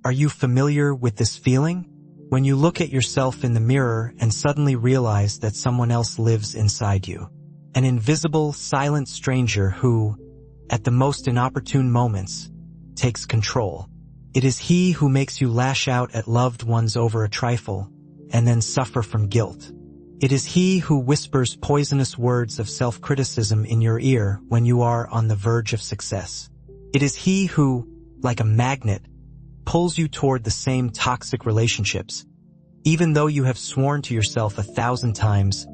Are you familiar with this feeling? When you look at yourself in the mirror and suddenly realize that someone else lives inside you. An invisible, silent stranger who, at the most inopportune moments, takes control. It is he who makes you lash out at loved ones over a trifle and then suffer from guilt. It is he who whispers poisonous words of self-criticism in your ear when you are on the verge of success. It is he who, like a magnet, pulls you toward the same toxic relationships, even though you have sworn to yourself 1,000 times,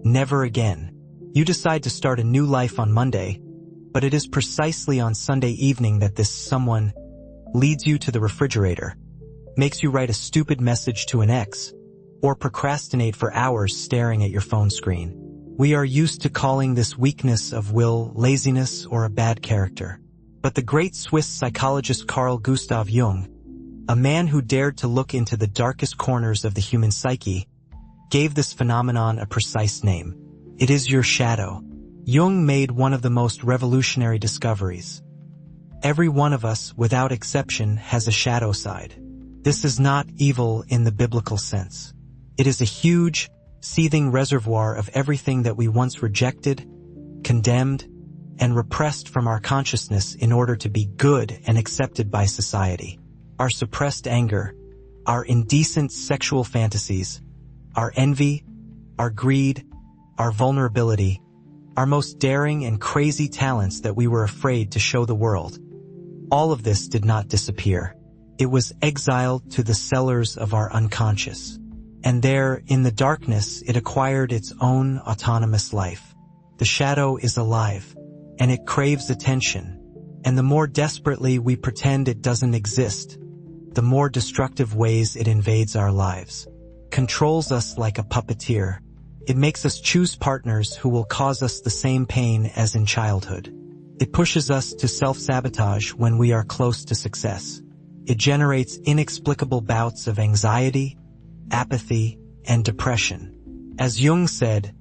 never again. You decide to start a new life on Monday, but it is precisely on Sunday evening that this someone leads you to the refrigerator, makes you write a stupid message to an ex, or procrastinate for hours staring at your phone screen. We are used to calling this weakness of will, laziness, or a bad character. But the great Swiss psychologist Carl Gustav Jung, a man who dared to look into the darkest corners of the human psyche, gave this phenomenon a precise name. It is your shadow. Jung made one of the most revolutionary discoveries. Every one of us, without exception, has a shadow side. This is not evil in the biblical sense. It is a huge, seething reservoir of everything that we once rejected, condemned, and repressed from our consciousness in order to be good and accepted by society. Our suppressed anger, our indecent sexual fantasies, our envy, our greed, our vulnerability, our most daring and crazy talents that we were afraid to show the world. All of this did not disappear. It was exiled to the cellars of our unconscious. And there, in the darkness, it acquired its own autonomous life. The shadow is alive, and it craves attention. And the more desperately we pretend it doesn't exist, the more destructive ways it invades our lives. Controls us like a puppeteer. It makes us choose partners who will cause us the same pain as in childhood. It pushes us to self-sabotage when we are close to success. It generates inexplicable bouts of anxiety, apathy, and depression. As Jung said,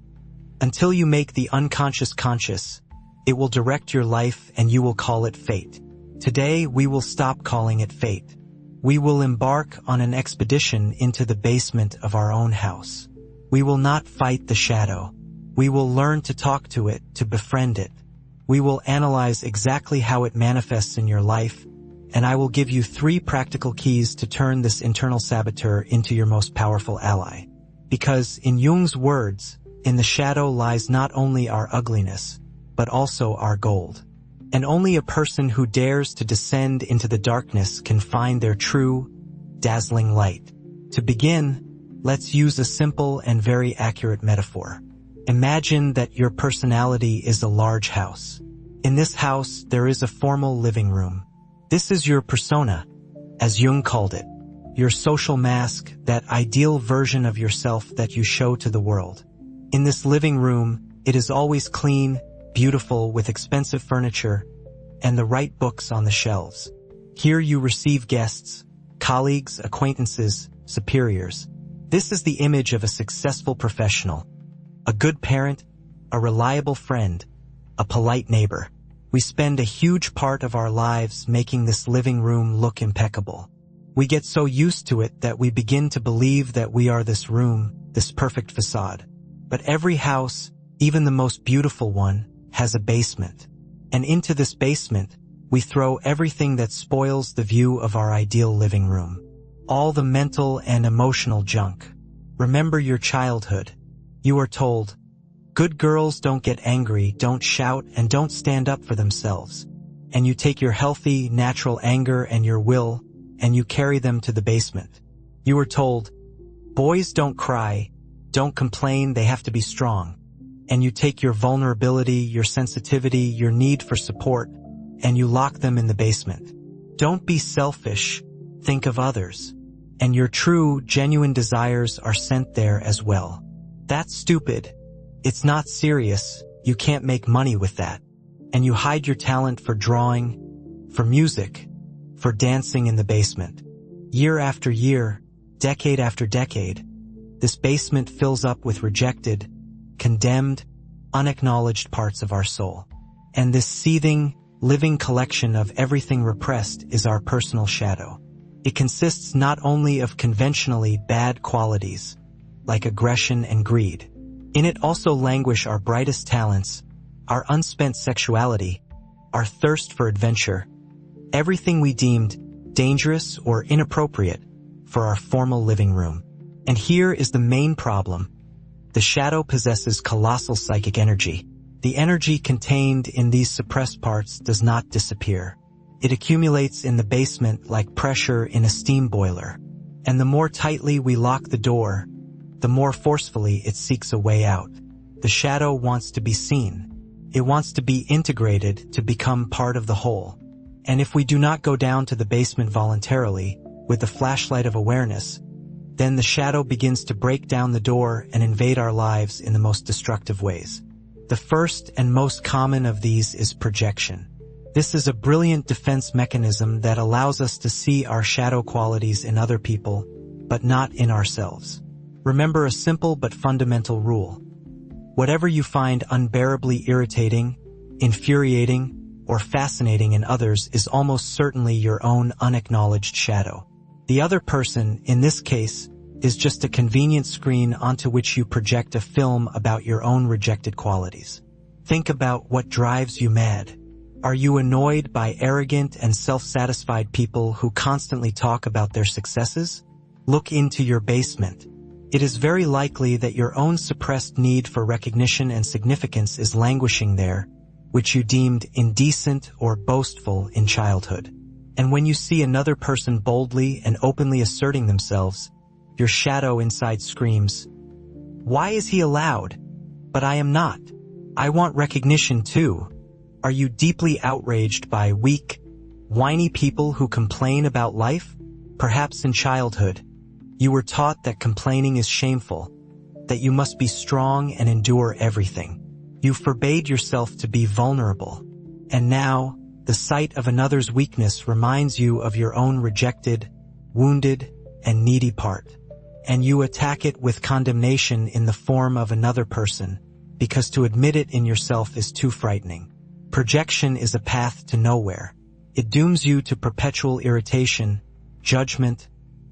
until you make the unconscious conscious, it will direct your life and you will call it fate. Today, we will stop calling it fate. We will embark on an expedition into the basement of our own house. We will not fight the shadow. We will learn to talk to it, to befriend it. We will analyze exactly how it manifests in your life, and I will give you 3 practical keys to turn this internal saboteur into your most powerful ally. Because, in Jung's words, in the shadow lies not only our ugliness, but also our gold. And only a person who dares to descend into the darkness can find their true, dazzling light. To begin, let's use a simple and very accurate metaphor. Imagine that your personality is a large house. In this house, there is a formal living room. This is your persona, as Jung called it, your social mask, that ideal version of yourself that you show to the world. In this living room, it is always clean, beautiful, with expensive furniture, and the right books on the shelves. Here you receive guests, colleagues, acquaintances, superiors. This is the image of a successful professional, a good parent, a reliable friend, a polite neighbor. We spend a huge part of our lives making this living room look impeccable. We get so used to it that we begin to believe that we are this room, this perfect facade. But every house, even the most beautiful one, has a basement. And into this basement, we throw everything that spoils the view of our ideal living room. All the mental and emotional junk. Remember your childhood. You are told, good girls don't get angry, don't shout, and don't stand up for themselves. And you take your healthy, natural anger and your will, and you carry them to the basement. You are told, boys don't cry, don't complain, they have to be strong. And you take your vulnerability, your sensitivity, your need for support, and you lock them in the basement. Don't be selfish, think of others. And your true, genuine desires are sent there as well. That's stupid. It's not serious. You can't make money with that. And you hide your talent for drawing, for music, for dancing in the basement. Year after year, decade after decade, this basement fills up with rejected, condemned, unacknowledged parts of our soul. And this seething, living collection of everything repressed is our personal shadow. It consists not only of conventionally bad qualities, like aggression and greed. In it also languish our brightest talents, our unspent sexuality, our thirst for adventure, everything we deemed dangerous or inappropriate for our formal living room. And here is the main problem. The shadow possesses colossal psychic energy. The energy contained in these suppressed parts does not disappear. It accumulates in the basement like pressure in a steam boiler. And the more tightly we lock the door, the more forcefully it seeks a way out. The shadow wants to be seen. It wants to be integrated to become part of the whole. And if we do not go down to the basement voluntarily, with the flashlight of awareness, then the shadow begins to break down the door and invade our lives in the most destructive ways. The first and most common of these is projection. This is a brilliant defense mechanism that allows us to see our shadow qualities in other people, but not in ourselves. Remember a simple but fundamental rule. Whatever you find unbearably irritating, infuriating, or fascinating in others is almost certainly your own unacknowledged shadow. The other person, in this case, is just a convenient screen onto which you project a film about your own rejected qualities. Think about what drives you mad. Are you annoyed by arrogant and self-satisfied people who constantly talk about their successes? Look into your basement. It is very likely that your own suppressed need for recognition and significance is languishing there, which you deemed indecent or boastful in childhood. And when you see another person boldly and openly asserting themselves, your shadow inside screams, "Why is he allowed? But I am not. I want recognition too." Are you deeply outraged by weak, whiny people who complain about life? Perhaps in childhood, you were taught that complaining is shameful, that you must be strong and endure everything. You forbade yourself to be vulnerable. And now, the sight of another's weakness reminds you of your own rejected, wounded, and needy part. And you attack it with condemnation in the form of another person, because to admit it in yourself is too frightening. Projection is a path to nowhere. It dooms you to perpetual irritation, judgment,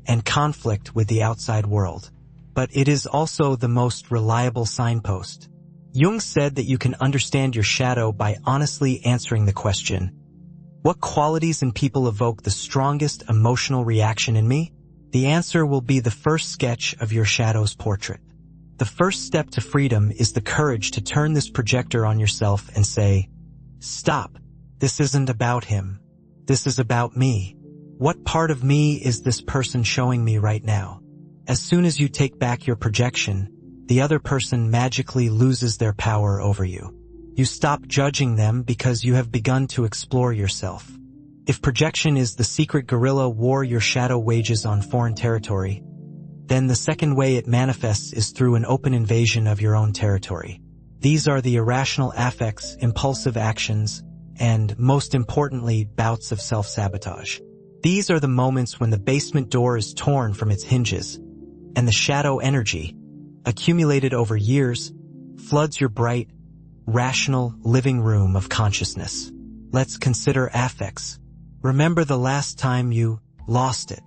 and conflict with the outside world. But it is also the most reliable signpost. Jung said that you can understand your shadow by honestly answering the question, what qualities in people evoke the strongest emotional reaction in me? The answer will be the first sketch of your shadow's portrait. The first step to freedom is the courage to turn this projector on yourself and say, "Stop. This isn't about him. This is about me. What part of me is this person showing me right now?" As soon as you take back your projection, the other person magically loses their power over you. You stop judging them because you have begun to explore yourself. If projection is the secret guerrilla war your shadow wages on foreign territory, then the second way it manifests is through an open invasion of your own territory. These are the irrational affects, impulsive actions, and, most importantly, bouts of self-sabotage. These are the moments when the basement door is torn from its hinges, and the shadow energy, accumulated over years, floods your bright, rational living room of consciousness. Let's consider affects. Remember the last time you lost it.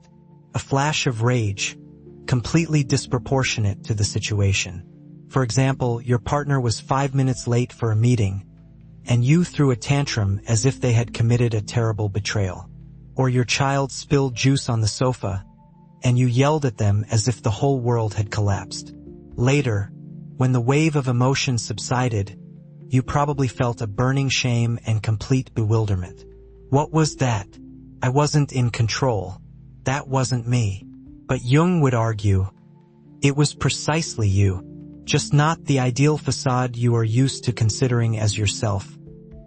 A flash of rage, completely disproportionate to the situation. For example, your partner was 5 minutes late for a meeting, and you threw a tantrum as if they had committed a terrible betrayal. Or your child spilled juice on the sofa, and you yelled at them as if the whole world had collapsed. Later, when the wave of emotion subsided, you probably felt a burning shame and complete bewilderment. What was that? I wasn't in control. That wasn't me. But Jung would argue, it was precisely you. Just not the ideal facade you are used to considering as yourself,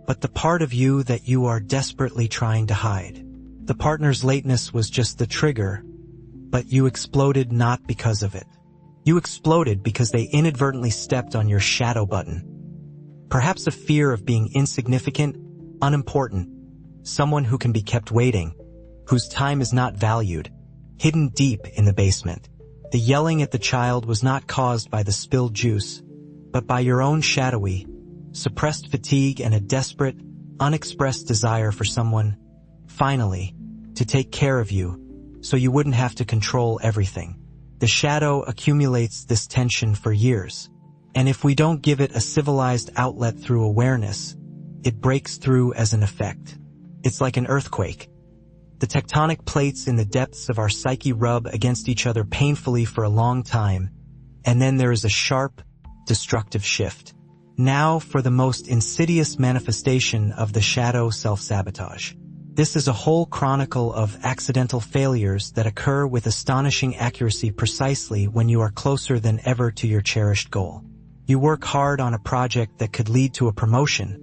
but the part of you that you are desperately trying to hide. The partner's lateness was just the trigger, but you exploded not because of it. You exploded because they inadvertently stepped on your shadow button. Perhaps a fear of being insignificant, unimportant, someone who can be kept waiting, whose time is not valued, hidden deep in the basement. The yelling at the child was not caused by the spilled juice, but by your own shadowy, suppressed fatigue and a desperate, unexpressed desire for someone, finally, to take care of you, so you wouldn't have to control everything. The shadow accumulates this tension for years, and if we don't give it a civilized outlet through awareness, it breaks through as an effect. It's like an earthquake. The tectonic plates in the depths of our psyche rub against each other painfully for a long time, and then there is a sharp, destructive shift. Now for the most insidious manifestation of the shadow self-sabotage. This is a whole chronicle of accidental failures that occur with astonishing accuracy precisely when you are closer than ever to your cherished goal. You work hard on a project that could lead to a promotion,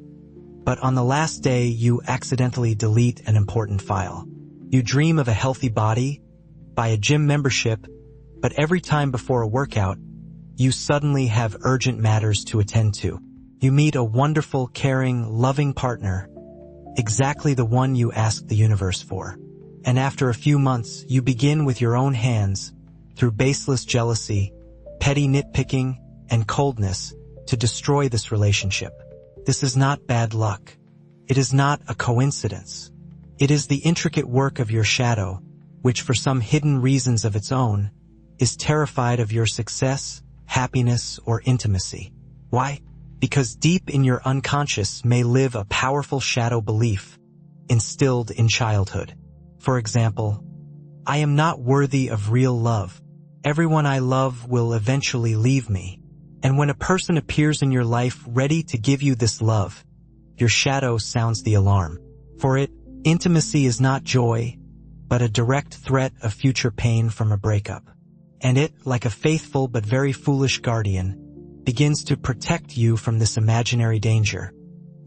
but on the last day you accidentally delete an important file. You dream of a healthy body, buy a gym membership, but every time before a workout, you suddenly have urgent matters to attend to. You meet a wonderful, caring, loving partner, exactly the one you asked the universe for. And after a few months, you begin with your own hands, through baseless jealousy, petty nitpicking, and coldness, to destroy this relationship. This is not bad luck. It is not a coincidence. It is the intricate work of your shadow, which for some hidden reasons of its own, is terrified of your success, happiness, or intimacy. Why? Because deep in your unconscious may live a powerful shadow belief, instilled in childhood. For example, I am not worthy of real love. Everyone I love will eventually leave me. And when a person appears in your life ready to give you this love, your shadow sounds the alarm. For it, intimacy is not joy, but a direct threat of future pain from a breakup. And it, like a faithful but very foolish guardian, begins to protect you from this imaginary danger,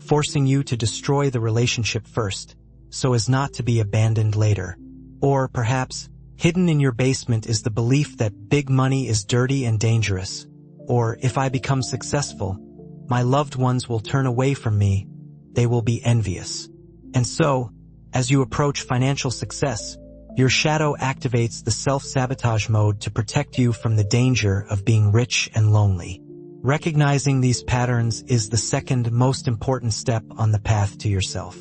forcing you to destroy the relationship first, so as not to be abandoned later. Or perhaps, hidden in your basement is the belief that big money is dirty and dangerous, or if I become successful, my loved ones will turn away from me, they will be envious. And so, as you approach financial success, your shadow activates the self-sabotage mode to protect you from the danger of being rich and lonely. Recognizing these patterns is the second most important step on the path to yourself.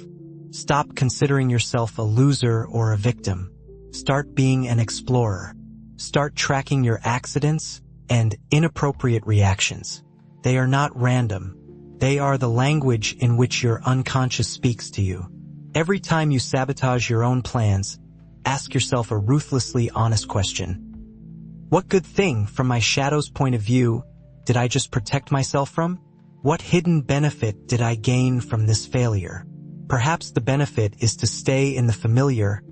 Stop considering yourself a loser or a victim. Start being an explorer. Start tracking your accidents and inappropriate reactions. They are not random. They are the language in which your unconscious speaks to you. Every time you sabotage your own plans, ask yourself a ruthlessly honest question. What good thing, from my shadow's point of view, did I just protect myself from? What hidden benefit did I gain from this failure? Perhaps the benefit is to stay in the familiar,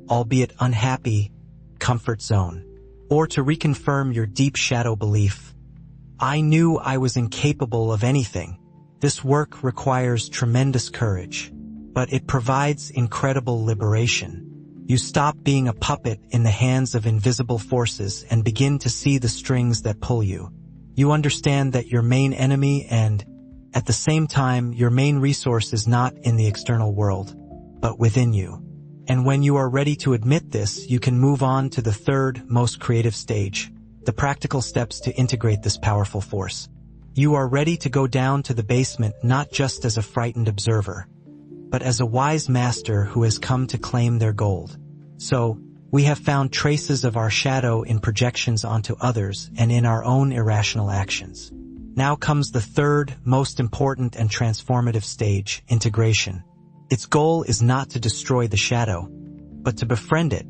albeit unhappy, comfort zone. Or to reconfirm your deep shadow belief. I knew I was incapable of anything. This work requires tremendous courage, but it provides incredible liberation. You stop being a puppet in the hands of invisible forces and begin to see the strings that pull you. You understand that your main enemy and, at the same time, your main resource is not in the external world, but within you. And when you are ready to admit this, you can move on to the third most creative stage, the practical steps to integrate this powerful force. You are ready to go down to the basement not just as a frightened observer, but as a wise master who has come to claim their gold. So, we have found traces of our shadow in projections onto others and in our own irrational actions. Now comes the third most important and transformative stage, integration. Its goal is not to destroy the shadow, but to befriend it,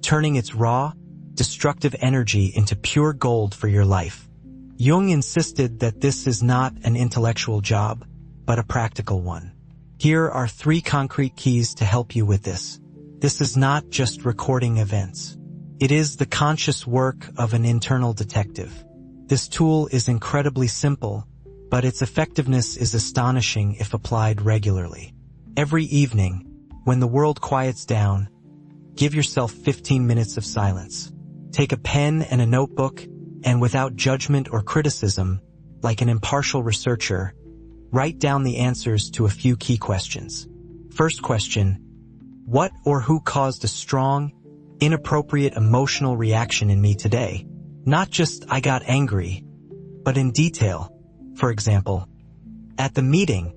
turning its raw, destructive energy into pure gold for your life. Jung insisted that this is not an intellectual job, but a practical one. Here are 3 concrete keys to help you with this. This is not just recording events. It is the conscious work of an internal detective. This tool is incredibly simple, but its effectiveness is astonishing if applied regularly. Every evening, when the world quiets down, give yourself 15 minutes of silence. Take a pen and a notebook, and without judgment or criticism, like an impartial researcher, write down the answers to a few key questions. First question, what or who caused a strong, inappropriate emotional reaction in me today? Not just I got angry, but in detail. For example, at the meeting,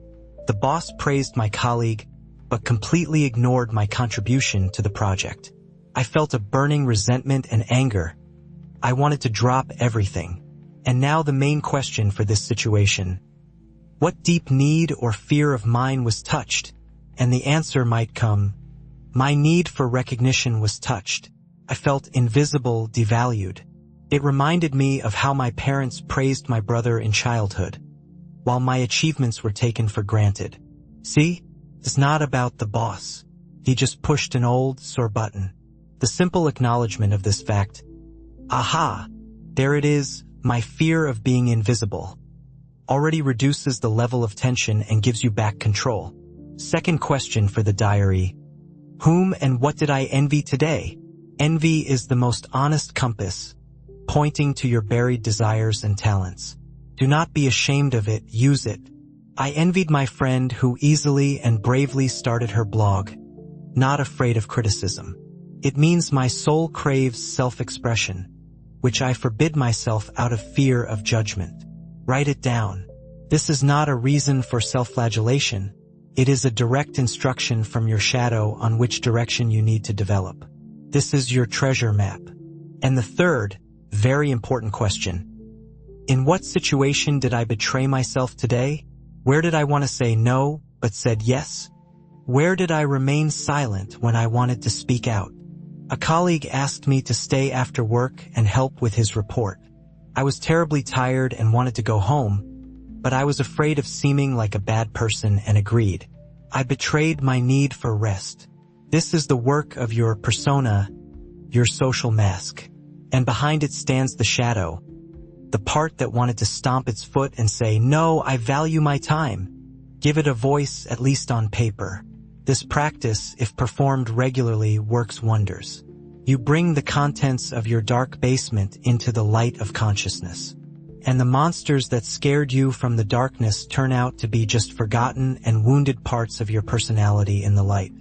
the boss praised my colleague, but completely ignored my contribution to the project. I felt a burning resentment and anger. I wanted to drop everything. And now the main question for this situation. What deep need or fear of mine was touched? And the answer might come, my need for recognition was touched. I felt invisible, devalued. It reminded me of how my parents praised my brother in childhood, while my achievements were taken for granted. See, it's not about the boss. He just pushed an old, sore button. The simple acknowledgement of this fact, aha, there it is, my fear of being invisible, already reduces the level of tension and gives you back control. Second question for the diary. Whom and what did I envy today? Envy is the most honest compass, pointing to your buried desires and talents. Do not be ashamed of it, use it. I envied my friend who easily and bravely started her blog, not afraid of criticism. It means my soul craves self-expression, which I forbid myself out of fear of judgment. Write it down. This is not a reason for self-flagellation. It is a direct instruction from your shadow on which direction you need to develop. This is your treasure map. And the third, very important question. In what situation did I betray myself today? Where did I want to say no, but said yes? Where did I remain silent when I wanted to speak out? A colleague asked me to stay after work and help with his report. I was terribly tired and wanted to go home, but I was afraid of seeming like a bad person and agreed. I betrayed my need for rest. This is the work of your persona, your social mask. And behind it stands the shadow, the part that wanted to stomp its foot and say, no, I value my time. Give it a voice, at least on paper. This practice, if performed regularly, works wonders. You bring the contents of your dark basement into the light of consciousness. And the monsters that scared you from the darkness turn out to be just forgotten and wounded parts of your personality in the light.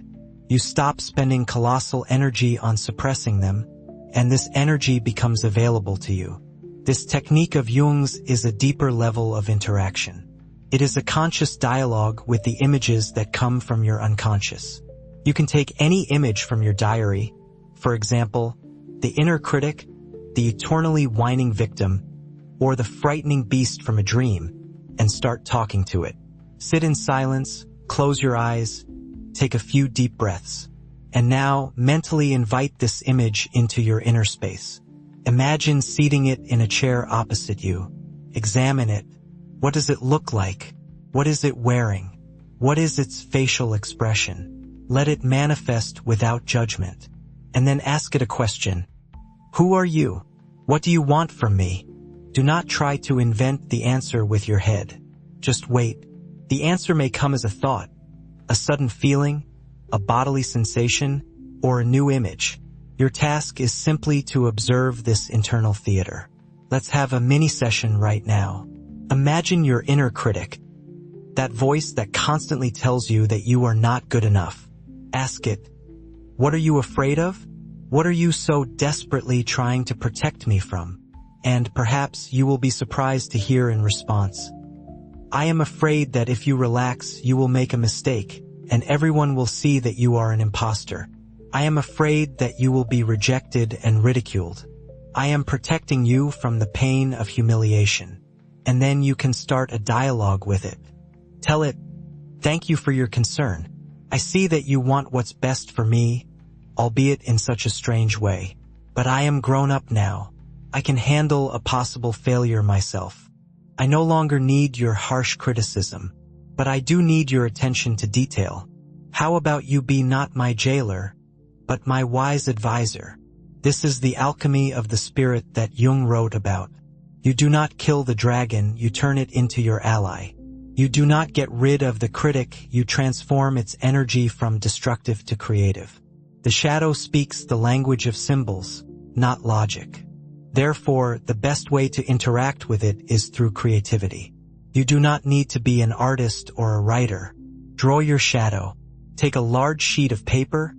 You stop spending colossal energy on suppressing them, and this energy becomes available to you. This technique of Jung's is a deeper level of interaction. It is a conscious dialogue with the images that come from your unconscious. You can take any image from your diary, for example, the inner critic, the eternally whining victim, or the frightening beast from a dream, and start talking to it. Sit in silence, close your eyes, take a few deep breaths, and now mentally invite this image into your inner space. Imagine seating it in a chair opposite you. Examine it. What does it look like? What is it wearing? What is its facial expression? Let it manifest without judgment. And then ask it a question. Who are you? What do you want from me? Do not try to invent the answer with your head. Just wait. The answer may come as a thought, a sudden feeling, a bodily sensation, or a new image. Your task is simply to observe this internal theater. Let's have a mini session right now. Imagine your inner critic, that voice that constantly tells you that you are not good enough. Ask it, what are you afraid of? What are you so desperately trying to protect me from? And perhaps you will be surprised to hear in response, I am afraid that if you relax, you will make a mistake, and everyone will see that you are an imposter. I am afraid that you will be rejected and ridiculed. I am protecting you from the pain of humiliation. And then you can start a dialogue with it. Tell it, thank you for your concern. I see that you want what's best for me, albeit in such a strange way. But I am grown up now. I can handle a possible failure myself. I no longer need your harsh criticism, but I do need your attention to detail. How about you be not my jailer, but my wise advisor? This is the alchemy of the spirit that Jung wrote about. You do not kill the dragon, you turn it into your ally. You do not get rid of the critic, you transform its energy from destructive to creative. The shadow speaks the language of symbols, not logic. Therefore, the best way to interact with it is through creativity. You do not need to be an artist or a writer. Draw your shadow. Take a large sheet of paper,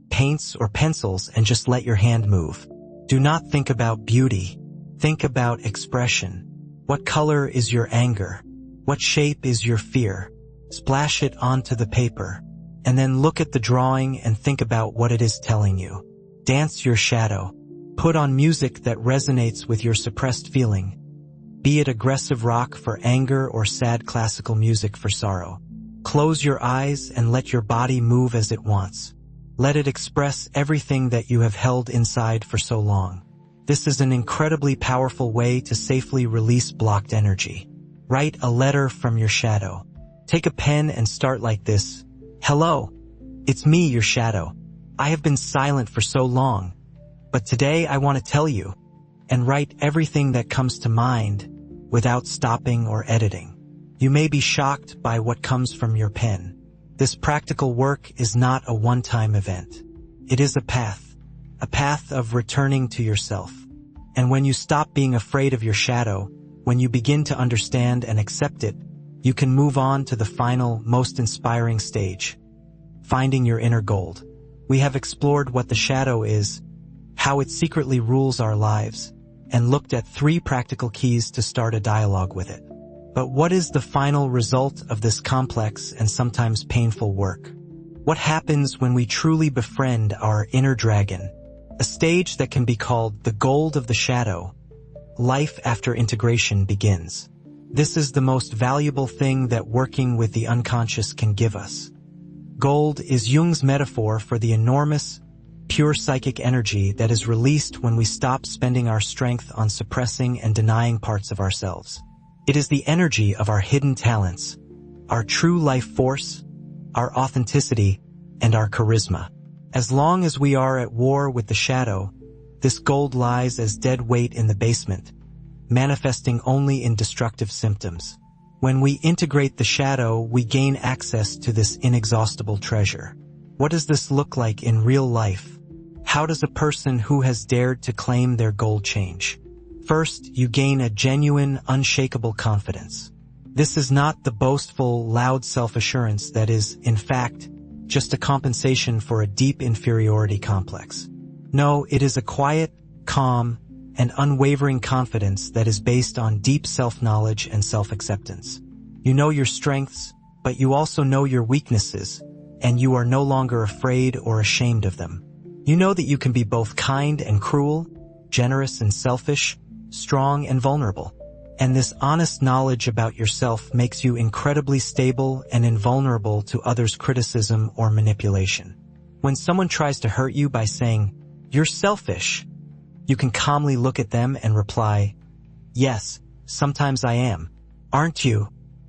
paints or pencils, and just let your hand move. Do not think about beauty. Think about expression. What color is your anger? What shape is your fear? Splash it onto the paper, and then look at the drawing and think about what it is telling you. Dance your shadow. Put on music that resonates with your suppressed feeling, be it aggressive rock for anger or sad classical music for sorrow. Close your eyes and let your body move as it wants. Let it express everything that you have held inside for so long. This is an incredibly powerful way to safely release blocked energy. Write a letter from your shadow. Take a pen and start like this. Hello, it's me, your shadow. I have been silent for so long, but today I want to tell you, and write everything that comes to mind without stopping or editing. You may be shocked by what comes from your pen. This practical work is not a one-time event. It is a path of returning to yourself. And when you stop being afraid of your shadow, when you begin to understand and accept it, you can move on to the final, most inspiring stage, finding your inner gold. We have explored what the shadow is, how it secretly rules our lives, and looked at 3 practical keys to start a dialogue with it. But what is the final result of this complex and sometimes painful work? What happens when we truly befriend our inner dragon? A stage that can be called the gold of the shadow. Life after integration begins. This is the most valuable thing that working with the unconscious can give us. Gold is Jung's metaphor for the enormous, pure psychic energy that is released when we stop spending our strength on suppressing and denying parts of ourselves. It is the energy of our hidden talents, our true life force, our authenticity, and our charisma. As long as we are at war with the shadow, this gold lies as dead weight in the basement, manifesting only in destructive symptoms. When we integrate the shadow, we gain access to this inexhaustible treasure. What does this look like in real life? How does a person who has dared to claim their gold change? First, you gain a genuine, unshakable confidence. This is not the boastful, loud self-assurance that is, in fact, just a compensation for a deep inferiority complex. No, it is a quiet, calm, and unwavering confidence that is based on deep self-knowledge and self-acceptance. You know your strengths, but you also know your weaknesses, and you are no longer afraid or ashamed of them. You know that you can be both kind and cruel, generous and selfish, strong and vulnerable. And this honest knowledge about yourself makes you incredibly stable and invulnerable to others' criticism or manipulation. When someone tries to hurt you by saying, "You're selfish," you can calmly look at them and reply, "Yes, sometimes I am. Aren't you?"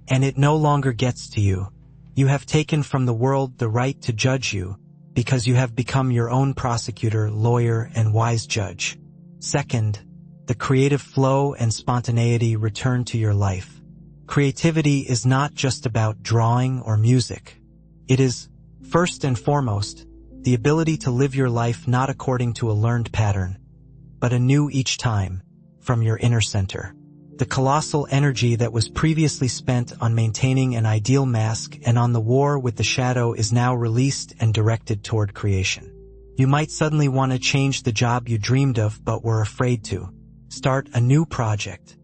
And it no longer gets to you. You have taken from the world the right to judge you because you have become your own prosecutor, lawyer, and wise judge. Second, the creative flow and spontaneity return to your life. Creativity is not just about drawing or music. It is, first and foremost, the ability to live your life not according to a learned pattern, but anew each time, from your inner center. The colossal energy that was previously spent on maintaining an ideal mask and on the war with the shadow is now released and directed toward creation. You might suddenly want to change the job you dreamed of but were afraid to. Start a new project.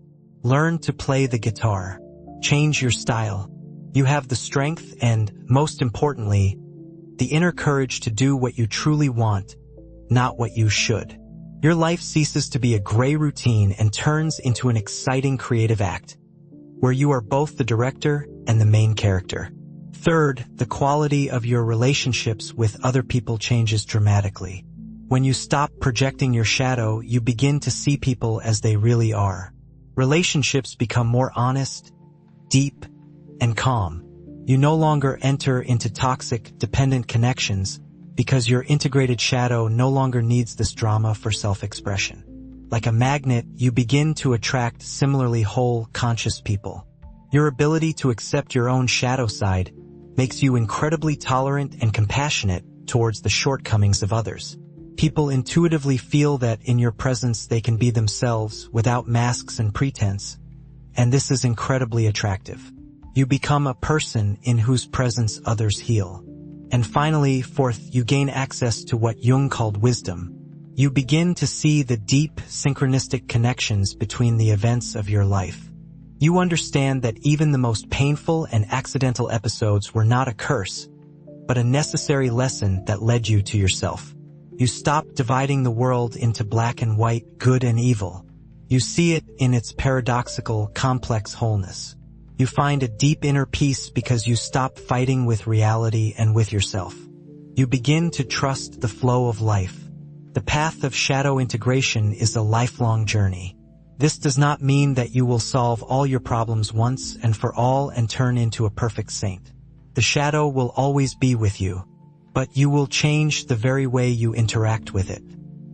Learn to play the guitar. Change your style. You have the strength and, most importantly, the inner courage to do what you truly want, not what you should. Your life ceases to be a gray routine and turns into an exciting creative act, where you are both the director and the main character. Third, the quality of your relationships with other people changes dramatically. When you stop projecting your shadow, you begin to see people as they really are. Relationships become more honest, deep, and calm. You no longer enter into toxic, dependent connections because your integrated shadow no longer needs this drama for self-expression. Like a magnet, you begin to attract similarly whole, conscious people. Your ability to accept your own shadow side makes you incredibly tolerant and compassionate towards the shortcomings of others. People intuitively feel that in your presence they can be themselves without masks and pretense, and this is incredibly attractive. You become a person in whose presence others heal. And finally, fourth, you gain access to what Jung called wisdom. You begin to see the deep, synchronistic connections between the events of your life. You understand that even the most painful and accidental episodes were not a curse, but a necessary lesson that led you to yourself. You stop dividing the world into black and white, good and evil. You see it in its paradoxical, complex wholeness. You find a deep inner peace because you stop fighting with reality and with yourself. You begin to trust the flow of life. The path of shadow integration is a lifelong journey. This does not mean that you will solve all your problems once and for all and turn into a perfect saint. The shadow will always be with you, but you will change the very way you interact with it.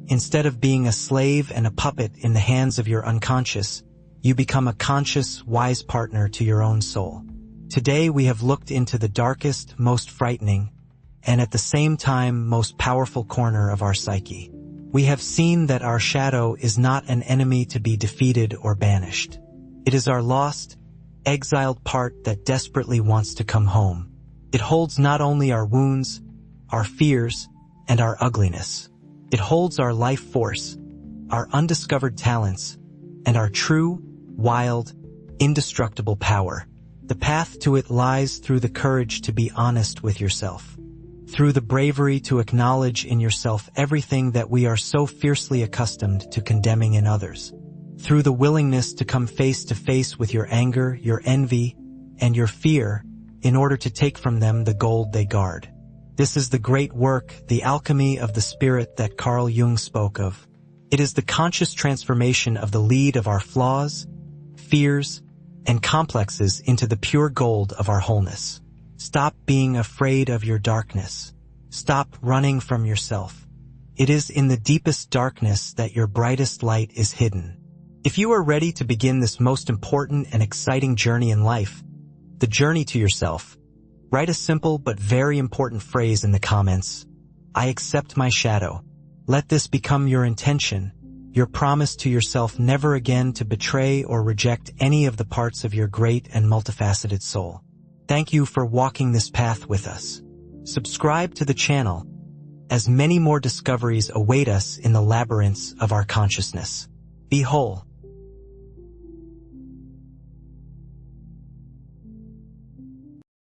Instead of being a slave and a puppet in the hands of your unconscious, you become a conscious, wise partner to your own soul. Today we have looked into the darkest, most frightening, and at the same time most powerful corner of our psyche. We have seen that our shadow is not an enemy to be defeated or banished. It is our lost, exiled part that desperately wants to come home. It holds not only our wounds, our fears, and our ugliness. It holds our life force, our undiscovered talents, and our true, wild, indestructible power. The path to it lies through the courage to be honest with yourself, through the bravery to acknowledge in yourself everything that we are so fiercely accustomed to condemning in others, through the willingness to come face to face with your anger, your envy, and your fear in order to take from them the gold they guard. This is the great work, the alchemy of the spirit that Carl Jung spoke of. It is the conscious transformation of the lead of our flaws, fears, and complexes into the pure gold of our wholeness. Stop being afraid of your darkness. Stop running from yourself. It is in the deepest darkness that your brightest light is hidden. If you are ready to begin this most important and exciting journey in life, the journey to yourself, write a simple but very important phrase in the comments. I accept my shadow. Let this become your intention, your promise to yourself never again to betray or reject any of the parts of your great and multifaceted soul. Thank you for walking this path with us. Subscribe to the channel, as many more discoveries await us in the labyrinths of our consciousness. Be whole.